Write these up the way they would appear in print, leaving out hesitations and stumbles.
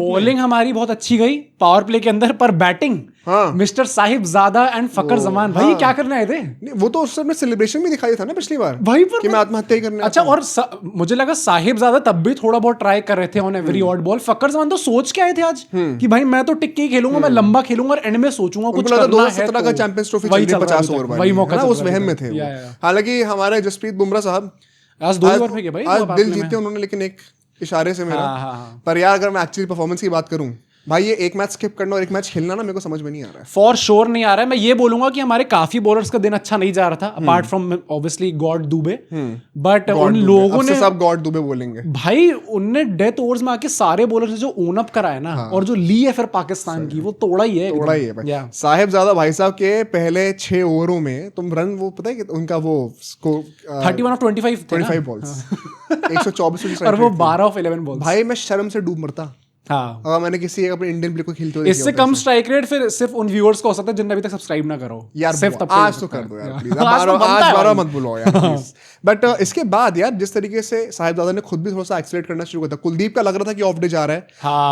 Bowling हमारी बहुत अच्छी गई पावर प्ले के अंदर, पर batting mister Sahibzada and Fakhar Zaman भाई क्या करने आए थे? नहीं, वो तो उस समय सेलिब्रेशन भी दिखाई था ना पिछली बार भाई पर कि मैं आत्महत्या ही करने अच्छा, और मुझे लगा साहिबजादा तब भी थोड़ा बहुत ट्राई कर रहे थे on every odd ball. Fakhar Zaman तो सोच के आए थे आज कि भाई मैं तो टिक के ही खेलूंगा, मैं लंबा खेलूंगा और एंड में सोचूंगा कुछ करना है। 2017 का चैंपियंस ट्रॉफी चल रही है 50 ओवर वाली, वही मौका उस वहम में थे। हालांकि हमारे जसप्रीत बुमराह साहब आज 2 ओवर फेंके भाई, आज दिल जीते उन्होंने, लेकिन एक इशारे से मेरा। पर यार अगर मैं एक्चुअली परफॉर्मेंस की बात करूं भाई, ये एक मैच स्किप करना और एक मैच खेलना ना मेरे को समझ में नहीं आ रहा है। फॉर श्योर नहीं आ रहा है। मैं ये बोलूंगा कि हमारे काफी बॉलर्स का दिन अच्छा नहीं जा रहा था, apart from obviously God Dubey, but उन लोगों ने सब गॉड दुबे बोलेंगे भाई, उनने डेथ ओवर्स में आके सारे बॉलर्स ने जो ओन अप करा है ना, और जो ली है फिर पाकिस्तान की, वो तोड़ा ही है भाई। साहिबजादा भाई साहब के पहले 6 ओवरों में तुम रन, वो पता है कि उनका वो स्कोर 31 ऑफ 25 बॉल्स 124 और वो 12 ऑफ 11 बॉल्स। भाई मैं शर्म से डूब मरता अगर मैंने किसी एक अपने इंडियन प्लेयर को खेलते हुए इससे कम स्ट्राइक रेट फिर सिर्फ उन व्यूअर्स को हो सकता है जिनने अभी तक सब्सक्राइब ना करो यार। सिर्फ तब आज तो कर दो यार प्लीज, आज 12 मत बुलाओ यार प्लीज। बट इसके बाद यार जिस तरीके से साहिबजादा ने खुद भी थोड़ा सा एक्सीलरेट करना शुरू किया था, कुलदीप का लग रहा था कि ऑफ डे जा रहा है,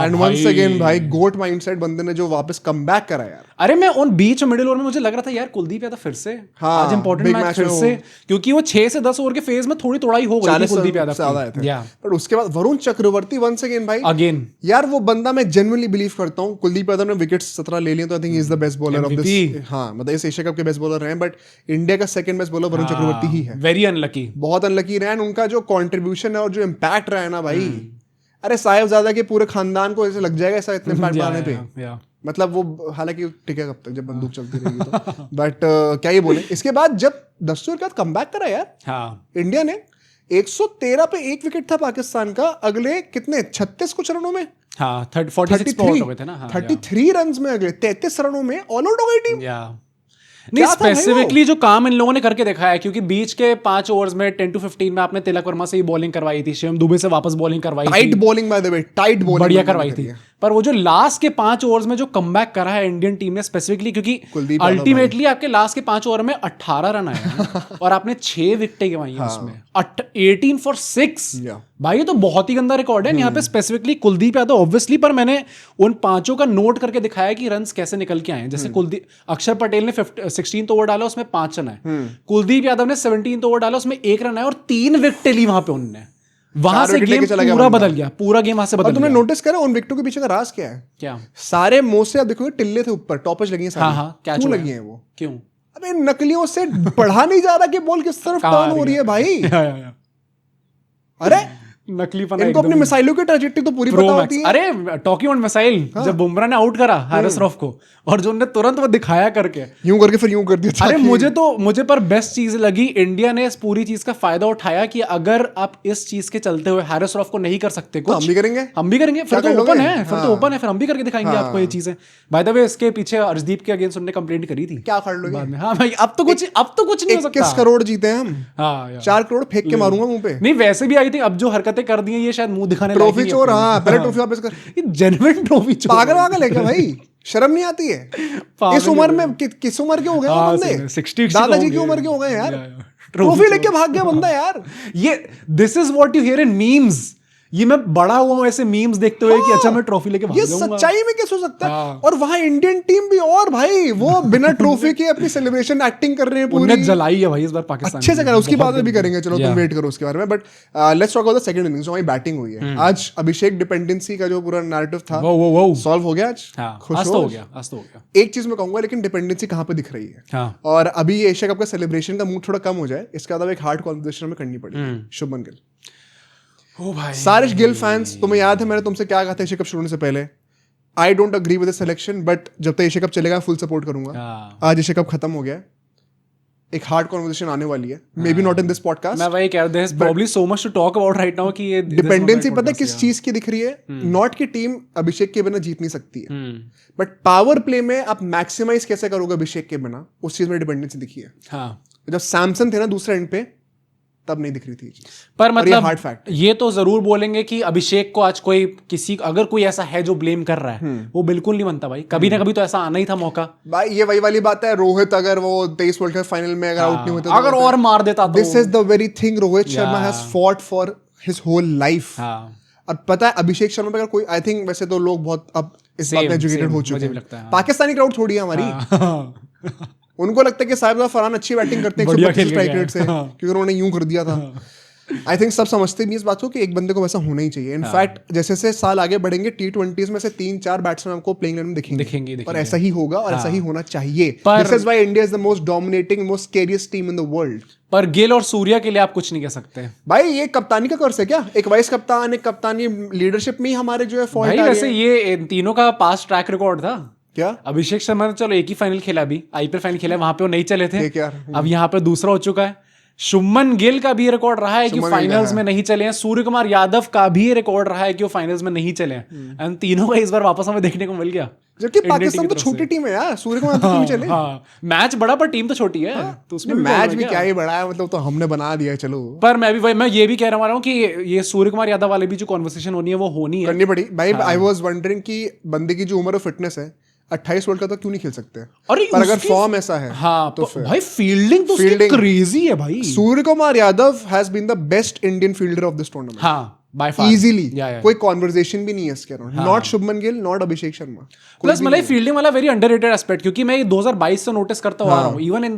एंड वंस अगेन भाई गोट माइंडसेट बंदे ने जो वापस कमबैक करा यार। अरे मैं उन बीच मिडिल ओवर में मुझे लग रहा था यार कुलदीप यादव फिर से आज इंपॉर्टेंट मैच फिर से, क्योंकि वो 6 से 10 ओवर के फेज में थोड़ी तोड़ाई हो गई थी कुलदीप यादव की। पर उसके बाद वरुण चक्रवर्ती वंस अगेन भाई अगेन यार, वो बंदा मैं जेन्युइनली बिलीव करता हूं, कुलदीप यादव ने विकेट्स 17 ले लिए तो I think is the best bowler of this. हाँ मतलब इस एशिया कप के बेस्ट बॉलर रहे हैं, बट इंडिया का second best bowler Varun Chakravarthy ही है। वेरी अनलकी, बहुत अनलकी रहे, उनका जो कंट्रीब्यूशन है और जो इम्पैक्ट रहा है ना भाई, अरे साहिबजादा के पूरे खानदान को ऐसे लग जाएगा ऐसा इतने इम्पैक्ट पाने पे। मतलब वो हालांकि टिके कब तक जब बंदूक चलती रहेगी तो बट क्या ही बोले। इसके बाद जब 10 ओवर के बाद कमबैक करा यार इंडिया ने, 113 पे 1 विकेट था पाकिस्तान का, अगले कितने 36 कुछ रनों में 33 रन में अगले 33 रनों में ऑल आउट हो गई टीम। नहीं स्पेसिफिकली जो काम इन लोगों ने करके दिखाया है, क्योंकि बीच के 5 ओवर्स में 10 to 15 में आपने तिलक वर्मा से ही बॉलिंग करवाई थी, शिवम दुबे से वापस बॉलिंग करवाई थी, tight bowling by the way, tight bowling बढ़िया करवाई थी। पर वो जो लास्ट के 5 ओवर्स में जो कमबैक करा है इंडियन टीम ने स्पेसिफिकली, क्योंकि अल्टीमेटली आपके लास्ट के 5 ओवर में 18 रन आए और आपने 6 विकेटें गंवाई हैं उसमें, 18 for 6 भाई, ये तो बहुत ही गंदा रिकॉर्ड है। यहाँ पे स्पेसिफिकली कुलदीप यादव ऑब्वियसली, पर मैंने उन 5 का नोट करके दिखाया कि रन्स कैसे निकल के आए हैं। जैसे कुलदीप, अक्षर पटेल ने 16th ओवर डाला, उसमें 5 रन आए, कुलदीप यादव ने 17th ओवर डाला, उसमें 1 रन आया और 3 विकेटें ली वहां पे उन्होंने। वहां से गेम पूरा बदल गया, पूरा गेम वहां से बदल गया। तुमने नोटिस करा उन विकेटों के पीछे का राज क्या है? क्या सारे मोस्टली आप देखोगे टिल्ले थे ऊपर, टॉपर्स लगी हैं सारी। क्यों लगी हैं वो? क्यों? अबे नकलियों से पढ़ा नहीं जा रहा कि बॉल किस तरफ टर्न हो रही है भाई। अरे नकली इनको अपनी मिसाइलों की ट्रैजेक्टरी तो पूरी पता होती है। अरे टॉकिंग ऑन मिसाइल, जब बुमराह ने आउट करा हारिस रऊफ को और जो उन्होंने तुरंत वो दिखाया करके यूं करके फिर यूं कर दिया। अरे मुझे पर बेस्ट चीज लगी, इंडिया ने इस पूरी चीज का फायदा उठाया कि अगर आप इस चीज के चलते हुए हारिस रऊफ को नहीं कर सकते कुछ, हम भी करेंगे। फिर तो ओपन है, फिर हम भी करके दिखाएंगे आपको ये चीजें। बाय द वे इसके पीछे अर्शदीप के अगेंस्ट उन्होंने कंप्लेंट करी थी, क्या कर लोगे बाद में? हाँ भाई अब तो कुछ नहीं हो सकता। 21 करोड़ जीते हैं हम। 4 करोड़ फेंक के मारूंगा मुंह पे। नहीं वैसे भी आई थी, अब जो हरकतें कर दी है ये शायद मुंह दिखाने ट्रॉफी चोर। हाँ पहले ट्रॉफी वापस कर, ये जेन्युइन ट्रॉफी चोर। पागल है क्या भाई? शर्म नहीं आती है? इस उम्र में किस उम्र के हो गए बंदे? 60 दादाजी की उम्र के हो गए यार, ट्रॉफी लेके भाग गया बंदा यार। ये this is what you here in memes. ये मैं बड़ा हुआ हूं ऐसे मीम्स देखते हुए कि अच्छा मैं ट्रॉफी लेके भाग जाऊंगा। ये सच्चाई में कैसे हो सकता है? और वहां इंडियन टीम भी, और भाई वो बिना ट्रॉफी के अपनी सेलिब्रेशन एक्टिंग कर रहे हैं पूरी। उन्हें जलाई है भाई इस बार पाकिस्तान अच्छे से करा, उसकी बात भी करेंगे, चलो तुम वेट करो उसके बारे में। But let's talk about the second innings जो हमारी बैटिंग हुई है आज। अभिषेक डिपेंडेंसी का जो पूरा नैरेटिव था वो सॉल्व हो गया आज। आज तो हो गया। एक चीज मैं कहूंगा, लेकिन डिपेंडेंसी कहां पे दिख रही है? और अभी एशिया कप का सेलिब्रेशन का मूड थोड़ा कम हो जाए, इसका मतलब एक हार्ड कॉन्वर्सेशन में करनी पड़ेगी। शुभमन गिल, सारिश गिल फैंस, तुम्हें याद है मैंने तुमसे क्या कहा था एशिया कप शुरू होने से पहले? I don't agree with the selection, but जब तक एशिया कप चलेगा फुल सपोर्ट करूंगा। आज एशिया कप खत्म हो गया, एक हार्ड कॉन्वर्सेशन आने वाली है, maybe not in this podcast. मैं वही कह रहा हूं, there is probably so much to talk about right now कि ये डिपेंडेंसी पता है किस चीज की दिख रही है? नॉट की टीम अभिषेक के बिना जीत नहीं सकती है, बट पावर प्ले में आप मैक्सिमाइज कैसे करोगे अभिषेक के बिना, उस चीज में डिपेंडेंसी दिखी है। जब सैमसन थे ना दूसरे एंड पे, तब नहीं दिख रही थी। पर मतलब ये तो जरूर बोलेंगे कि अभिषेक को आज अगर कोई ऐसा है जो ब्लेम कर रहा है, वो बिल्कुल नहीं बनता भाई। कभी ना कभी तो ऐसा आना ही था मौका भाई। ये वही वाली बात है, रोहित अगर वो 23 वर्ल्ड कप फाइनल में अगर आउट नहीं होता, अगर और मार देता तो। This is the very thing Rohit Sharma has fought for his whole life. और पता है अभिषेक शर्मा पे अगर कोई, आई थिंक वैसे तो लोग बहुत अब इस बात में एजुकेटेड हो चुके हैं, पाकिस्तानी क्राउड थोड़ी है हमारी, उनको लगता है कि साहिब फरहान अच्छी बैटिंग करते हैं 125 स्ट्राइक रेट से, क्योंकि उन्होंने यूं कर दिया था। आई थिंक सब समझते भी इस बात को कि एक बंदे को वैसा होना ही चाहिए। इनफैक्ट जैसे जैसे साल आगे बढ़ेंगे T20s में से 3-4 बैट्समैन आपको प्लेइंग लाइन में दिखेंगे। पर ऐसा ही होगा और ऐसा ही होना चाहिए। This is why India is the most dominating, most scariest team in the world. पर गिल और सूर्या के लिए आप कुछ नहीं कह सकते भाई, ये कप्तानी का कर्स है क्या? एक वाइस कप्तान, एक कप्तानी लीडरशिप में ही हमारे जो है फॉल्ट भाई। वैसे ये तीनों का पास ट्रैक रिकॉर्ड था क्या? अभिषेक शर्मा ने चलो एक ही फाइनल खेला, अभी आईपीएल फाइनल खेला, वहां पे वो नहीं चले थे, अब यहाँ पे दूसरा हो चुका है। शुभमन गिल का भी रिकॉर्ड रहा है कि फाइनल्स में नहीं चले हैं, सूर्य कुमार यादव का भी रिकॉर्ड रहा है कि वो फाइनल्स में नहीं चले हैं, एंड तीनों का इस बार वापस हमें देखने को मिल गया। जबकि पाकिस्तान तो छोटी टीम है यार, सूर्य कुमार तो क्यों चले? मैच बड़ा पर टीम तो छोटी है, तो उसमें मैच भी क्या ही बड़ा है, मतलब तो हमने बना दिया चलो। पर मैं ये भी कह रहा हूँ कि ये सूर्य कुमार यादव वाले भी जो कॉन्वर्सेशन होनी है वो होनी है, करनी पड़ी भाई। आई वाज वंडरिंग कि बंदे की जो उम्र और फिटनेस है 28 वर्ल्ड का तो क्यों नहीं खेल सकते? अरे पर अगर फॉर्म ऐसा है तो भाई फील्डिंग तो उसकी क्रेजी है भाई। Surya Kumar Yadav has been the best Indian fielder of this tournament, हाँ by far, easily, कोई कॉन्वर्सेशन भी नहीं है इसके around. Not Shubman Gill, not Abhishek Sharma. Plus मतलब फील्डिंग वाला वेरी अंडररेटेड एस्पेक्ट, क्योंकि मैं 2022 से नोटिस करता हुआ रहा हूँ, even in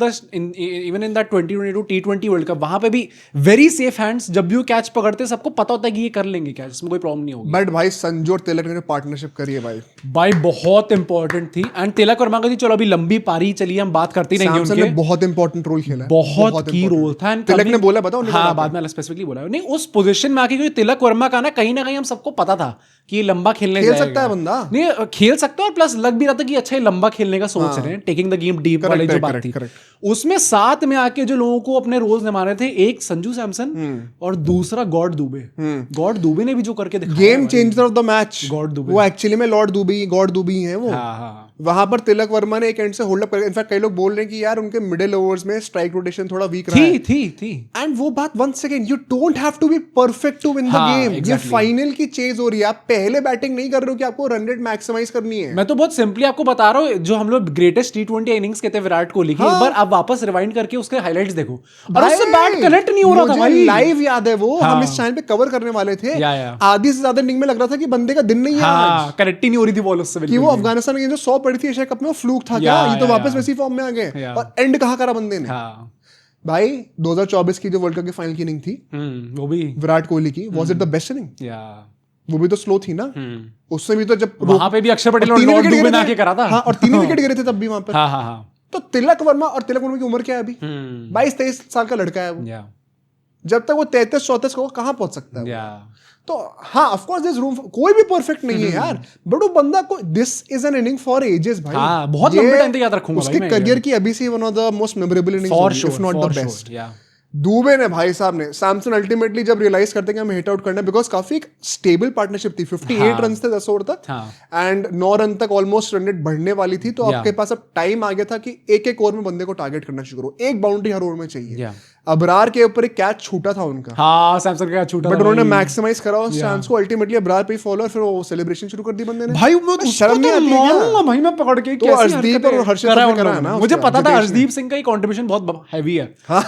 the 2022 T20 world cup, वहां पे भी वेरी सेफ हैंड्स, जब भी वो कैच पकड़ते सबको पता होता है कि ये कर लेंगे कैच, इसमें कोई प्रॉब्लम नहीं होगी। बट भाई संजू और तिलक ने पार्टनरशिप करी है भाई बहुत इंपॉर्टेंट थी। एंड तिलक वर्मा का चलो अभी लंबी पारी चली, हम बात करते ही रहेंगे उनके, बहुत इंपॉर्टेंट रोल खेला, बहुत की रोल था। तिलक ने बोला, बताओ? हाँ, बाद में स्पेसिफिकली बोला नहीं, उस पोजीशन में आके तिलक वर्मा का ना कहीं हम सबको पता था कि ये लंबा खेल सकता है बंदा, नहीं खेल सकता है, और प्लस लग भी रहा था कि अच्छा ये लंबा खेलने का सोच रहे हैं, टेकिंग द गेम डीप वाली जो बात थी। उसमें साथ में आके जो लोगों को अपने रोल्स निभाने थे, एक संजू सैमसन और दूसरा गॉड दुबे ने भी जो करके दिखाया, game changer of the match God Dubey. वो एक्चुअली में गॉड दुबे है वो। वहां पर तिलक वर्मा ने एक एंड से होल्ड अप कर, इनफैक्ट कई लोग बोल रहे हैं कि यार उनके मिडिल ओवर्स में स्ट्राइक रोटेशन थोड़ा वीक रहा है। थी एंड वो बात once again, you don't have to be perfect to win the game. ये फाइनल की चेज हो रही है, आप पहले बैटिंग नहीं कर रहे हो कि आपको रन रेट मैक्सिमाइज करनी है। मैं तो बहुत सिंपली आपको बता रहा हूँ, जो हम लोग ग्रेटेस्ट T20 इनिंग्स कहते हैं विराट कोहली की, एक बार आप वापस रिवाइंड करके उसके हाइलाइट्स देखो, और उससे बैट कनेक्ट नहीं हो रहा था भाई। लाइव याद है वो, हम इस चैनल पे कवर करने वाले थे, आधी से ज्यादा इनिंग में लग रहा था कि बंदे का दिन नहीं है, कनेक्ट ही नहीं हो रही थी बॉल उससे, कि वो अफगानिस्तान की जो 100 पड़ी थी एशिया कप में, वो फ्लूक था क्या? ये तो वापस वैसी फॉर्म में आ गए, और एंड कहाँ करा बंदे ने भाई? 2024 की जो वर्ल्ड कप की फाइनल की इनिंग थी, वो भी विराट कोहली की, was it the best inning? वो भी तो स्लो थी ना, उससे भी तो जब वहां पे भी अक्षर पटेल और लॉर्ड दुबे ने आके करा था, हाँ, और 3 विकेट गिरे थे तब भी वहां पर। हाँ। तो तिलक वर्मा की उम्र क्या है अभी? 22-23 साल का लड़का है वो। जब तक वो 33-34 को कहाँ पहुंच सकता है? तो हाँ, of course there is room, कोई भी परफेक्ट नहीं है यार, बट वो बंदा को, this is an inning for ages भाई। हाँ, बहुत लंबे टाइम तक याद रखूंगा उसके करियर की अभी से one of the most memorable innings, if not the best. Dubey ने, भाई साहब ने, सैमसन अल्टीमेटली जब रियलाइज करते हैं कि हमें हिट आउट करना है, बिकॉज काफी एक स्टेबल पार्टनरशिप थी, 58 रन थे 10 ओवर तक, एंड 9 रन तक ऑलमोस्ट रन रेट बढ़ने वाली थी, तो आपके पास अब टाइम आ गया था कि एक ओवर में बंदे को टारगेट करना शुरू करो, एक बाउंड्री हर ओवर में चाहिए। अबरार के ऊपर एक कैच छूटा था उनका, हाँ, सैमसन का कैच छूटा, बट उन्होंने मैक्सिमाइज करा उस चांस को, अल्टीमेटली अबरार पे फॉलो, और फिर वो सेलिब्रेशन शुरू कर दी बंदे ने। भाई मैं शर्म नहीं आती मारूंगा भाई, मैं पकड़ के तो अर्शदीप और हर्षित ने करा है ना, मुझे पता था अर्शदीप सिंह का कंट्रीब्यूशन बहुत हैवी है,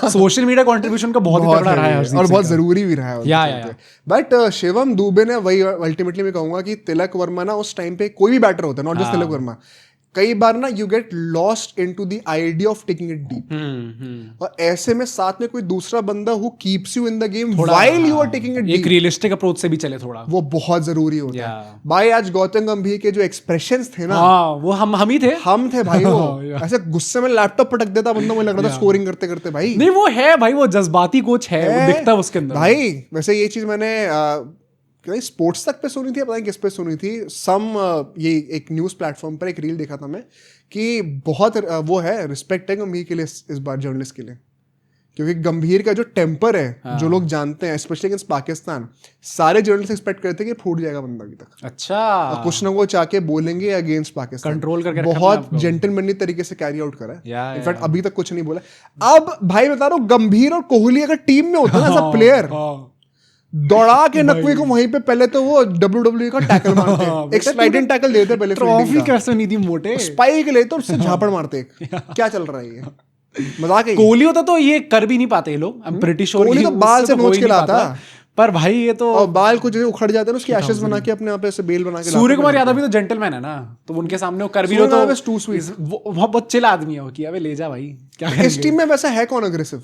सोशल मीडिया कंट्रीब्यूशन का बहुत तगड़ा रहा है और बहुत जरूरी भी रहा है। बट शिवम दुबे ने, वही अल्टीमेटली मैं कहूंगा कि तिलक वर्मा ना उस टाइम पे, कोई भी बैटर होता है, नॉट जस्ट तिलक वर्मा, कई बार ना you get lost into the idea of taking it deep, और ऐसे में साथ में कोई दूसरा बंदा who keeps you in the game while you are taking it deep, एक रियलिस्टिक अप्रोच से भी चले थोड़ा, वो बहुत जरूरी होता है भाई। आज गौतम गंभीर के जो एक्सप्रेशंस थे ना, वो हम ही थे भाई, वो ऐसे गुस्से में लैपटॉप पटक देता बंदा, मुझे लग रहा था स्कोरिंग करते करते भाई। नहीं, वो है भाई, वो जज्बाती कोच है, वो दिखता है उसके अंदर भाई। वैसे ये चीज मैंने स्पोर्ट्स तक पे सुनी थी, पता नहीं किस पे सुनी थी, ये एक न्यूज प्लेटफॉर्म पर एक रील देखा था मैं, कि बहुत वो है, रिस्पेक्ट है गंभीर के लिए इस बार, जर्नलिस्ट के लिए, क्योंकि गंभीर का जो टेम्पर है, जो लोग जानते हैं, स्पेशली अगेंस्ट पाकिस्तान, सारे जर्नलिस्ट एक्सपेक्ट करते हैं कि फूट जाएगा बंदा अभी तक। अच्छा, कुछ ना कुछ आके बोलेंगे अगेंस्ट पाकिस्तान, कंट्रोल करके बहुत जेंटलमैनली तरीके से कैरी आउट करा है। इनफैक्ट अभी तक कुछ नहीं बोला। अब भाई बता रहा हूँ, गंभीर और कोहली अगर टीम में होता ना, एज अ प्लेयर, दौड़ा के नकवी को वहीं पे पहले तो वो WWE का टैकल मारते, एक स्लाइडिंग टैकल देते पहले, ट्रॉफी कैसे नहीं थी मोटे, स्पाइक लेते और उससे झापड़ मारते। क्या चल रहा है ये, मजाक है? कोहली होता तो ये कर भी नहीं पाते ये लोग, I am pretty sure. Kohli तो बाल से नोच के लाता, पर भाई ये तो और बाल कुछ उखड़ जाते हैं ना, उसकी एशेस बना के अपने आप ऐसे बेल बना के सूर्य कुमार यादव भी तो जेंटलमैन है ना, तो उनके सामने वो कर भी लो तो टू स्वीट, वो बहुत चिल आदमी है वो कि अबे ले जा भाई क्या इस करेंगे। टीम में वैसा है कौन अग्रेसिव?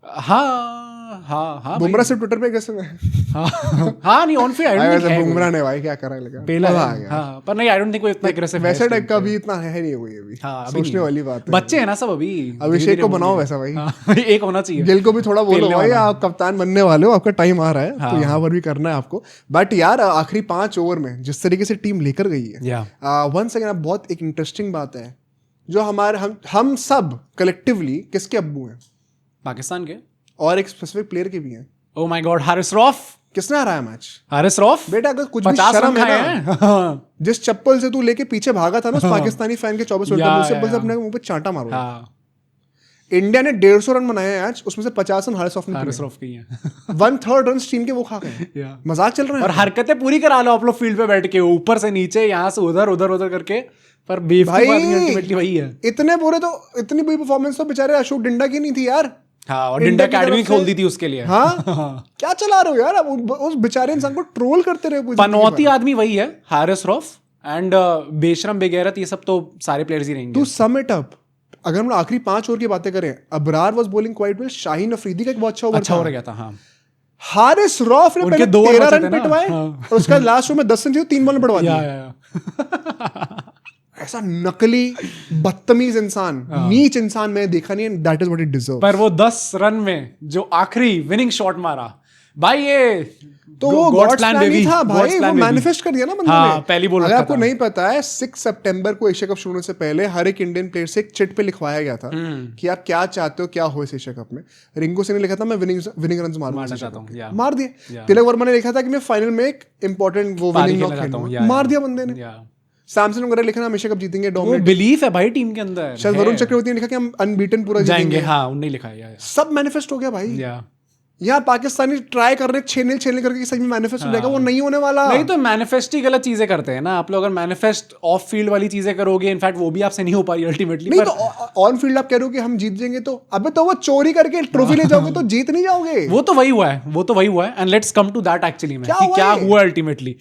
हाँ बुमराह सिर्फ ट्विटर पे अग्रेसिव है। हाँ नहीं on field I don't think Bumrah ने भाई क्या करा लगा पेला है। हाँ पर नहीं आई डोंट थिंक वो इतना एग्रेसिव है वैसे टाइप का भी इतना है नहीं कोई अभी। हाँ, सोचने वाली बात है, बच्चे हैं ना सब अभी। अभिषेक को बनाओ वैसा भाई, एक होना चाहिए। गिल को भी थोड़ा बोलो भाई आप कप्तान बनने वाले हो, आपका टाइम आ रहा है, तो यहाँ पर भी करना है आपको। बट यार आखिरी 5 ओवर में जिस तरीके से टीम लेकर गई है, वन सेकंड, बहुत एक इंटरेस्टिंग बात है जो हमारे हम सब कलेक्टिवली किसके अब्बू हैं? पाकिस्तान के, और एक स्पेसिफिक प्लेयर के भी हैं। Oh my God, Haris Rauf. किसने हराया मैच? हारिस रऊफ। बेटा अगर कुछ भी शर्म है ना, जिस चप्पल से तू लेके पीछे भागा था ना उस पाकिस्तानी फैन के 24 चप्पल से अपने मुंह पे चांटा मारो। इंडिया ने 150 रन बनाए आज, उसमें से 50 रन हारिस रऊफ के हैं। 1/3 रन टीम के वो खा गए। मजाक चल रहा है। और हरकतें पूरी करा लो आप लोग फील्ड पे बैठ के, ऊपर से नीचे, यहाँ से उधर उधर उधर करके, पर बेवकूफ आदमी अल्टीमेटली वही है। इतने बुरे तो, इतनी बुरी परफॉर्मेंस तो बेचारे अशोक डिंडा की नहीं थी यार। हाँ, और डिंडा अकेडमी खोल दी थी उसके लिए। हाँ क्या चला रहे हो यार आप, उस बेचारे इंसान को ट्रोल करते रहे। पनौती आदमी वही है, हारिस रऊफ एंड बेशरम बेगैरत, ये सब तो सारे प्लेयर्स ही रहेंगे। टू सम इट अप, अगर हम आखिरी 5 ओवर की बातें करें, Abrar was bowling quite well, Shaheen Afridi का एक बहुत अच्छा ओवर गया था। हाँ, हारिस रऊफ ने पहले 13 रन पिटवाए और उसका लास्ट ओवर में 10 रन 3 बॉल पड़वा दिया। ऐसा नकली बदतमीज इंसान, नीच इंसान मैंने देखा नहीं, that is what it deserves. पर वो 10 रन में जो आखिरी विनिंग शॉट मारा भाई, ये तो वो गॉड्स प्लान नहीं था भाई, वो मैनिफेस्ट कर दिया ना बंदे ने। पहली बॉल। अगर आपको नहीं पता है, 6 सितंबर को एशिया कप शुरू होने से पहले हर एक इंडियन प्लेयर से एक चिट पे लिखवाया गया था कि आप क्या चाहते हो, क्या हो इस एशिया कप में। रिंकू सिंह ने लिखा था मैं विनिंग रन मारना चाहता हूँ, मार दिए। तिलक वर्मा ने लिखा था कि मैं फाइनल में एक इंपॉर्टेंट वो विनिंग नॉक खेलूंगा, मार दिया बंदे ने। सैमसन वगैरह लिखा ना हम एशिया कप जीतेंगे, वो बिलीफ है भाई टीम के अंदर। शायद वरुण चक्रवर्ती ने लिखा कि हम अनबीटन पूरा जाएंगे। हाँ, उन्होंने लिखा है। सब मैनिफेस्ट हो गया भाई। यहाँ पाकिस्तानी ट्राई कर रहे 6-0 करके सही में मैनिफेस्ट हो जाएगा, वो नहीं होने वाला। नहीं तो मैनिफेस्ट ही गलत चीजें करते हैं ना आप लोग। अगर मैनिफेस्ट ऑफ फील्ड वाली चीजें करोगे, इनफैक्ट वो भी आपसे नहीं हो पाई अल्टीमेटली। नहीं तो ऑन फील्ड आप कह रहे हो कि हम जीत जाएंगे, तो अबे तो वो चोरी करके ट्रॉफी ले जाओगे तो जीत नहीं जाओगे। वो तो वही हुआ है and let's come to that actually में, क्या हुआ अल्टीमेटली।